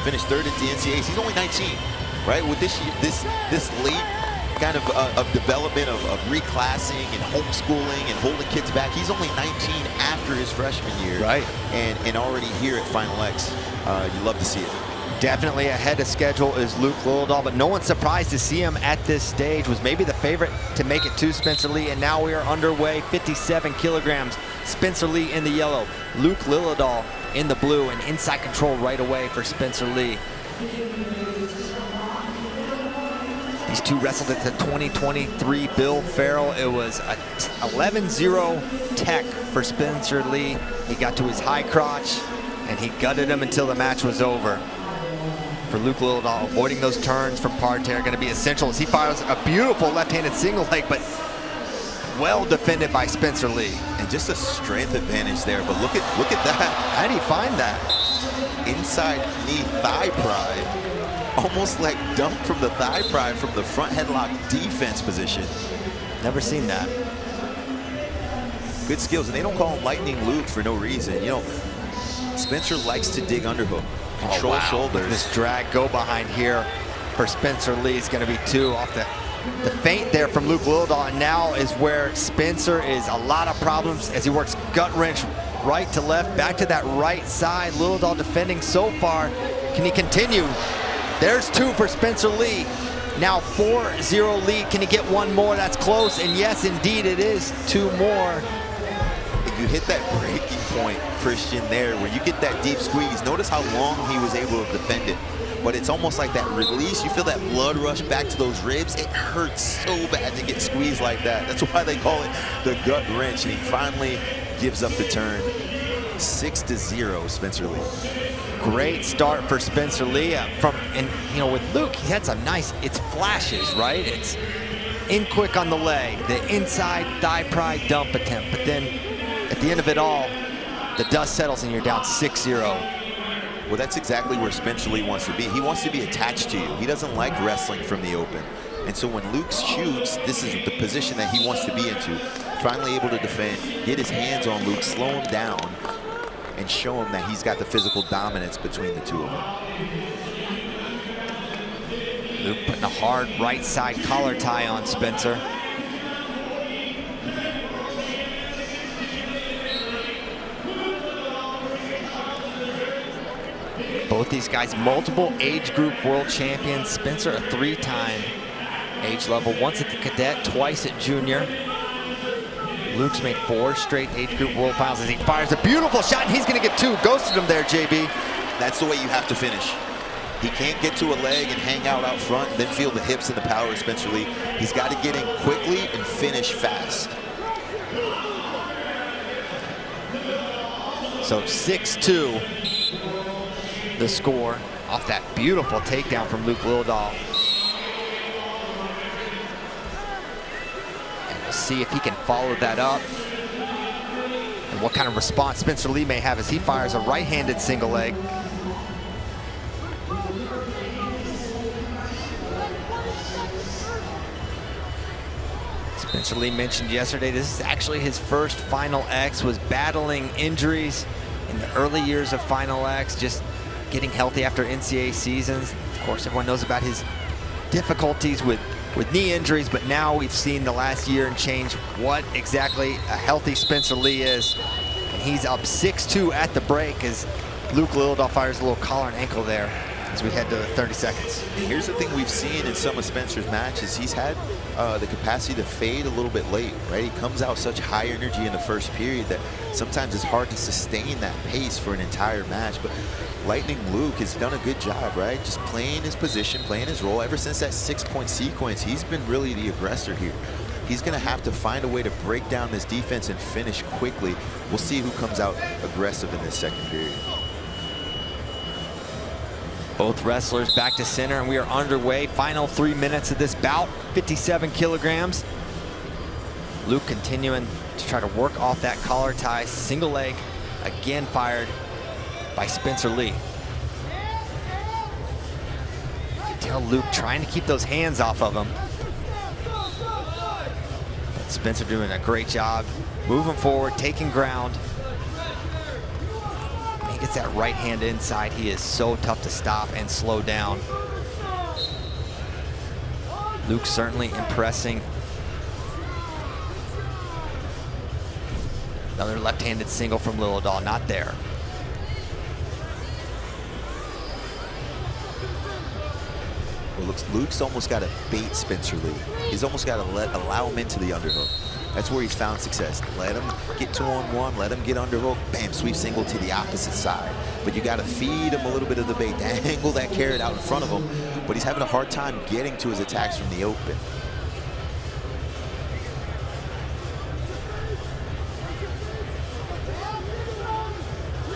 finished third at the NCAAs. He's only 19, right? With this late kind of development of reclassing and homeschooling and holding kids back. He's only 19 after his freshman year. Right. And already here at Final X. You love to see it. Definitely ahead of schedule is Luke Lilledahl, but no one's surprised to see him at this stage. Was maybe the favorite to make it to Spencer Lee, and now we are underway. 57 kilograms. Spencer Lee in the yellow, Luke Lilledahl in the blue, and inside control right away for Spencer Lee. These two wrestled at the 2023 Bill Farrell. It was a 11-0 tech for Spencer Lee. He got to his high crotch, and he gutted him until the match was over. For Luke Lilledahl, avoiding those turns from parterre going to be essential as he fires a beautiful left-handed single leg, but well defended by Spencer Lee. And just a strength advantage there, but look at that. How did he find that? Inside knee thigh pride. Almost like dumped from the thigh pride from the front headlock defense position. Never seen that. Good skills, and they don't call him Lightning Luke for no reason. You know, Spencer likes to dig underhook, control shoulders. This drag go behind here for Spencer Lee is going to be two off the feint there from Luke Lilledahl, and now is where Spencer is a lot of problems as he works gut wrench right to left, back to that right side. Lilledahl defending so far. Can he continue? There's two for Spencer Lee. Now 4-0 lead. Can he get one more? That's close, and yes, indeed, it is two more. You hit that breaking point, Christian, there, where you get that deep squeeze. Notice how long he was able to defend it. But it's almost like that release. You feel that blood rush back to those ribs. It hurts so bad to get squeezed like that. That's why they call it the gut wrench. And he finally gives up the turn. 6-0, Spencer Lee. Great start for Spencer Lee. With Luke, he had some nice, it's flashes, right? It's in quick on the leg, the inside thigh pride dump attempt, but then at the end of it all, the dust settles and you're down 6-0. Well, that's exactly where Spencer Lee wants to be. He wants to be attached to you. He doesn't like wrestling from the open. And so when Luke shoots, this is the position that he wants to be into. Finally able to defend, get his hands on Luke, slow him down, and show him that he's got the physical dominance between the two of them. Luke putting a hard right side collar tie on Spencer. Both these guys, multiple age group world champions. Spencer, a 3-time age level, once at the cadet, twice at junior. Luke's made 4 straight age group world finals as he fires a beautiful shot, and he's gonna get 2. Ghosted him there, JB. That's the way you have to finish. He can't get to a leg and hang out front and then feel the hips and the power of Spencer Lee. He's got to get in quickly and finish fast. So 6-2, the score off that beautiful takedown from Luke Lilledahl. And we'll see if he can follow that up and what kind of response Spencer Lee may have as he fires a right-handed single leg. Spencer Lee mentioned yesterday, this is actually his first Final X, was battling injuries in the early years of Final X, just getting healthy after NCAA seasons. Of course, everyone knows about his difficulties with knee injuries, but now we've seen the last year and change what exactly a healthy Spencer Lee is. And he's up 6-2 at the break as Luke Lilledahl fires a little collar and ankle there as we head to 30 seconds. And here's the thing we've seen in some of Spencer's matches. He's had the capacity to fade a little bit late, right? He comes out such high energy in the first period that sometimes it's hard to sustain that pace for an entire match. But Lightning Luke has done a good job, right? Just playing his position, playing his role. Ever since that 6-point sequence, he's been really the aggressor here. He's gonna have to find a way to break down this defense and finish quickly. We'll see who comes out aggressive in this second period. Both wrestlers back to center, and we are underway. Final 3 minutes of this bout, 57 kilograms. Luke continuing to try to work off that collar tie. Single leg, again fired by Spencer Lee. You can tell Luke trying to keep those hands off of him. But Spencer doing a great job, moving forward, taking ground. gets that right hand inside, he is so tough to stop and slow down. Luke certainly impressing. Another left-handed single from Lilledahl, not there. Well, Luke's almost got to bait Spencer Lee. He's almost got to allow him into the underhook. That's where he's found success. Let him get 2-on-1, let him get underhook, bam, sweep single to the opposite side. But you got to feed him a little bit of the bait, dangle that carrot out in front of him. But he's having a hard time getting to his attacks from the open.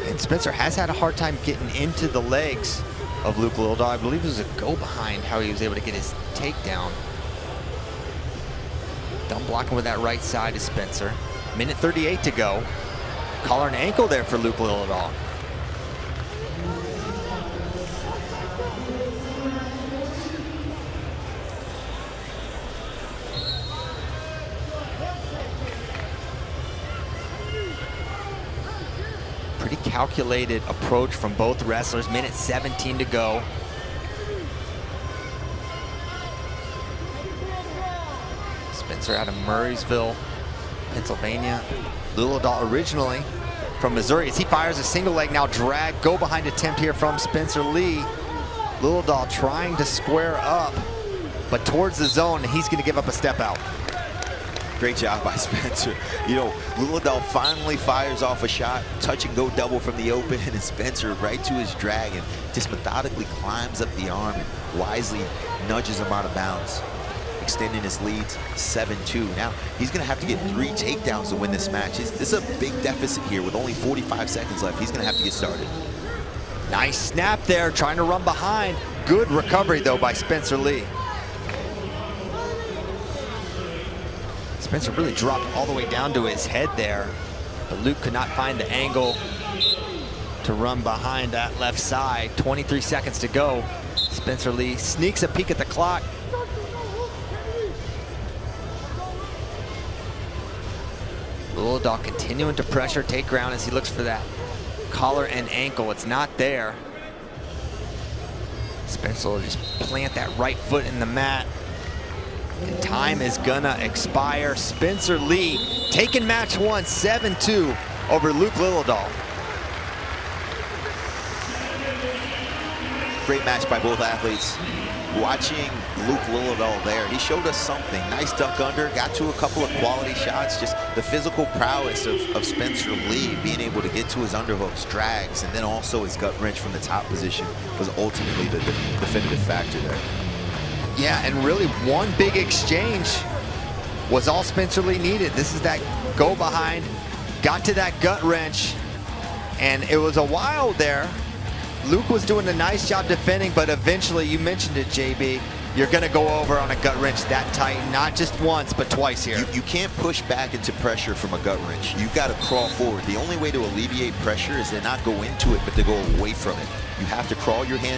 And Spencer has had a hard time getting into the legs of Luke Lilledahl. I believe it was a go behind how he was able to get his takedown. Dumb blocking with that right side is Spencer. Minute 38 to go. Collar and ankle there for Luke Lilledahl. Pretty calculated approach from both wrestlers. Minute 17 to go. Spencer out of Murraysville, Pennsylvania. Lilledahl originally from Missouri as he fires a single leg, now drag, go behind attempt here from Spencer Lee. Lilledahl trying to square up, but towards the zone, and he's gonna give up a step out. Great job by Spencer. You know, Lilledahl finally fires off a shot, touch and go double from the open, and Spencer right to his drag and just methodically climbs up the arm and wisely nudges him out of bounds, extending his lead 7-2. Now, he's gonna have to get 3 takedowns to win this match. This is a big deficit here with only 45 seconds left. He's gonna have to get started. Nice snap there, trying to run behind. Good recovery though by Spencer Lee. Spencer really dropped all the way down to his head there, but Luke could not find the angle to run behind that left side. 23 seconds to go. Spencer Lee sneaks a peek at the clock. Lilledahl continuing to pressure, take ground as he looks for that collar and ankle. It's not there. Spencer will just plant that right foot in the mat. And time is gonna expire. Spencer Lee taking match 1, 7-2 over Luke Lilledahl. Great match by both athletes. Watching Luke Lilledahl there, he showed us something. Nice duck under, got to a couple of quality shots. Just the physical prowess of Spencer Lee being able to get to his underhooks, drags, and then also his gut wrench from the top position was ultimately the definitive factor there. Yeah, and really one big exchange was all Spencer Lee needed. This is that go behind, got to that gut wrench, and it was a while there. Luke was doing a nice job defending, but eventually, you mentioned it, JB, you're gonna go over on a gut wrench that tight, not just once, but twice here. You can't push back into pressure from a gut wrench. You've got to crawl forward. The only way to alleviate pressure is to not go into it, but to go away from it. You have to crawl your hand